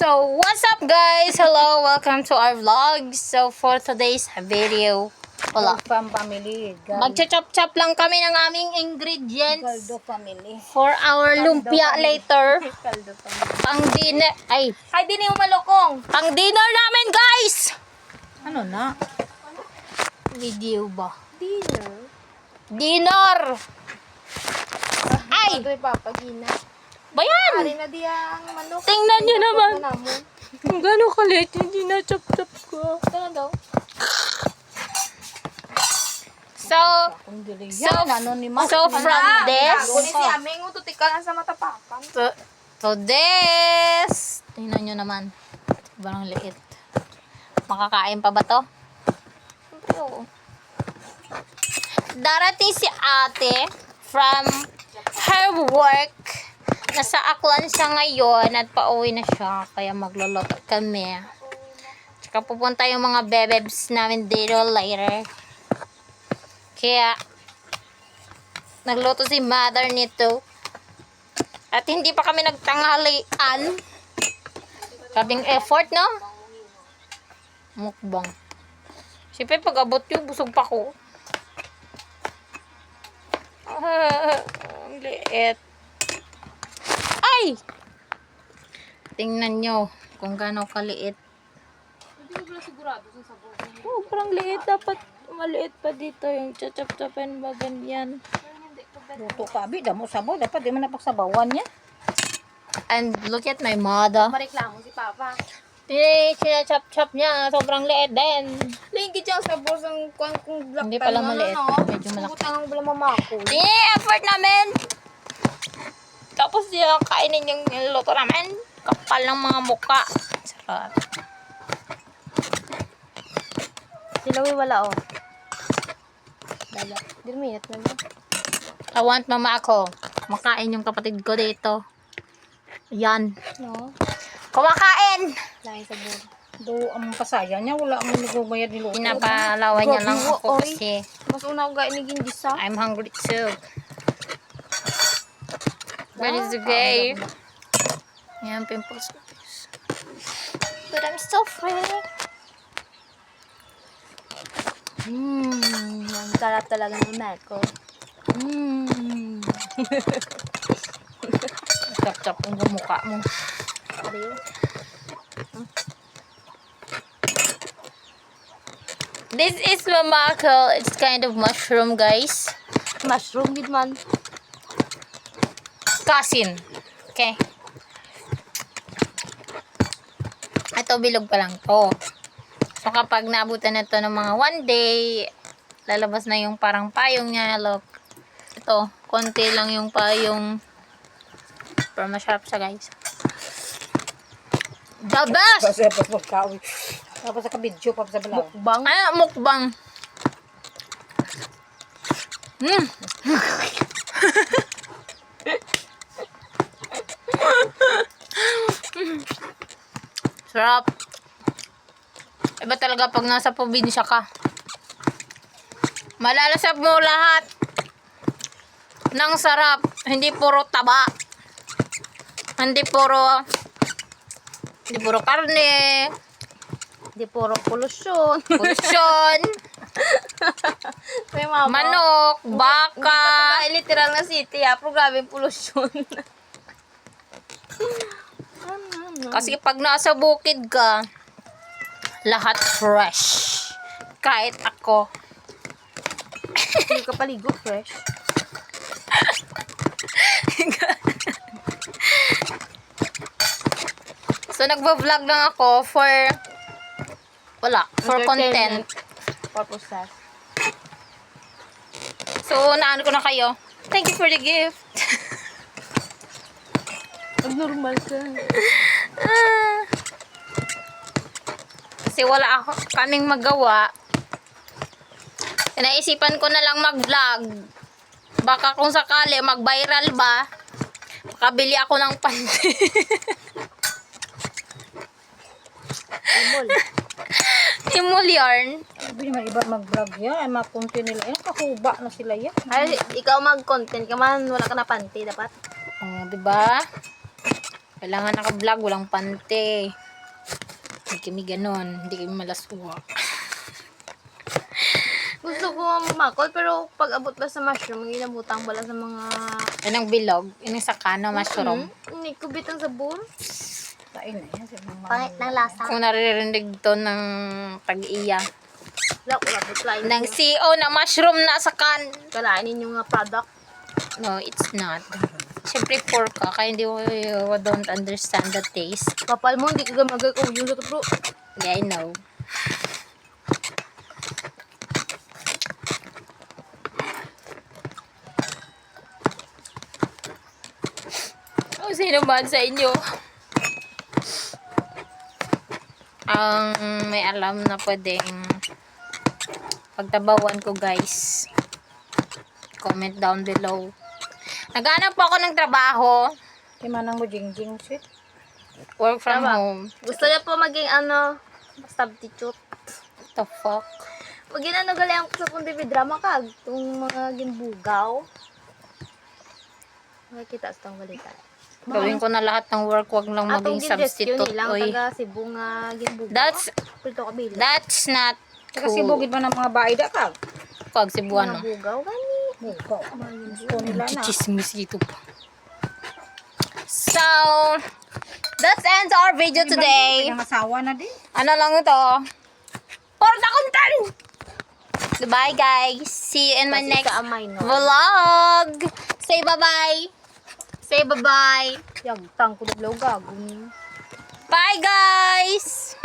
So, what's up guys? Hello, welcome to our vlog. So, for today's video, wala. Family. Magcha-chop-chop lang kami ng aming ingredients Galdo family. for our lumpia later. Caldo family. Pang dinner, ay, Di niyo malukong. pang dinner namin guys! Ano na? Video ba? Dinner. Dinner! Ay! Ito ipapagina. Bayan! Ari na di ang manok. Tingnan niyo naman. Namon. Kung gano'ng kalit, hindi na chop-chop ko. Ito na daw. So, Kung dili So, yan. Ano ni Mas? so from this, Kung si aming ututikan sa matapakan. to this, tingnan nyo naman. Sobrang liit. Makakain pa ba to? Siyempre, oo. Darating si ate from her work. Nasa Aklan siya ngayon at pauwi na siya. Kaya magluluto kami. Tsaka pupunta yung mga bebebs namin dito later. Kaya, nagluto si mother nito. At hindi pa kami nagtanghalian. Sabing effort, no? Mukbang. Siyempre, pag abot yun, busog pa ko. Ang liit. Ay! Tingnan nyo kung gaano kaliit. Hindi ko pala sigurado sa sabor. Oh, parang liit. Dapat maliit pa dito yung chachap-chapan ba ganyan. Luto ka, abi. Damo sabaw. Dapat di man napagsabawan niya. And look at my mother. Mareklamo si Papa. Sinachap-chap niya. Sobrang liit din. Lingkit yung sabor sa kung black Hindi pala maliit. Medyo malaki. Utang wala mamako. Effort namin. Tapos yung kainin yung niluto namin. Kapal ng mga muka. Sarap. Silawi wala oh. Dala. Di minute na lang. I want mama ako. Makain yung kapatid ko dito. Yan. No? Kumakain! Lain sabor. Do ang pasaya niya wala ang nagbayad ni Lolo. Pinapalawan niya lang Grabe, ako oy. kasi Mas una ko gain ni gisa. I'm hungry too. But it's okay. Yan, pimples. But I'm still free. Ang sarap talaga ng Marco. Chap-chap ang mukha mo. Ariyo. This is mamako. It's kind of mushroom, guys. Mushroom with man. Kasin. Okay. Ito, bilog pa lang to. So, kapag naabutan na to ng mga one day, lalabas na yung parang payong niya. Look. Ito, konti lang yung payong. Pero masarap siya, guys. The best! Kasi pa pagkawi. Tapos sa kabidyo pa sa balaw. Mukbang. Ay, mukbang. Sarap. Iba talaga pag nasa probinsya ka. Malalasap mo lahat ng sarap. Hindi puro taba. Hindi puro karne. Di puro polusyon. Polusyon. May mama. Manok. Baka. Ay, literal na city ha. Pero grabe yung polusyon. Kasi pag nasa bukid ka, lahat fresh. Kahit ako. Hindi ka paligo fresh. So, nagva-vlog lang ako for content. Purposes. So, naano ko na kayo. Thank you for the gift. Normal ka. Kasi wala kaming magawa. Naisipan ko na lang mag-vlog. Baka kung sakali mag-viral ba, makabili ako ng panty. Imol. Timul yarn. Sabi naman iba mag-vlog yan. Ay makunti nila. Yan kakuba na sila yan. Ay, ikaw mag-content ka man. Wala ka na panty dapat. Oh, diba? Kailangan naka-vlog, walang pante. Hindi kami ganon. Hindi kami malaswa. Gusto ko makol, pero pag abot ba sa mushroom, ginabutang bala sa mga... Yan ang bilog. Yan ang sakano, mushroom. Hindi ko bitang sabon. Kain na yan. Mga Pangit ng lasa. Kung naririnig to ng tag-iya. Wala ko labot lain. Ng CEO na mushroom na sa kan. Kalainin yung mga product. No, it's not. Siyempre pork ka, kaya hindi ko don't understand the taste. Kapal mo, hindi ka gamagay ko. Yung luto bro. Yeah, I know. O sino man sa inyo ang may alam na pwedeng pagtabawan ko, guys? Comment down below. Naghanap po ako ng trabaho. Timanang mo jing-jing shit. Work from Tama. home. Gusto niya po maging substitute. What the fuck? Pag ginano ko sa TV drama ka, itong mga gimbugaw. Makikita sa itong balita. Gawin ko na lahat ng work, wag lang Atong maging gin-rescue substitute. nilang Oy. taga Cebu nga gimbugaw. That's not Kasi cool. bugid man ang mga baida ka. Pag Cebuano. Mga bugaw gani. Buko. Gusto nila na. Chismis ito pa. So, that ends our video today. Pinangasawa na din. Ano lang ito? For the content! Goodbye, guys. See you in my Kasi next sa amay, no? vlog. Say bye-bye. Say bye-bye. Yagtang ko na gago. Bye, guys!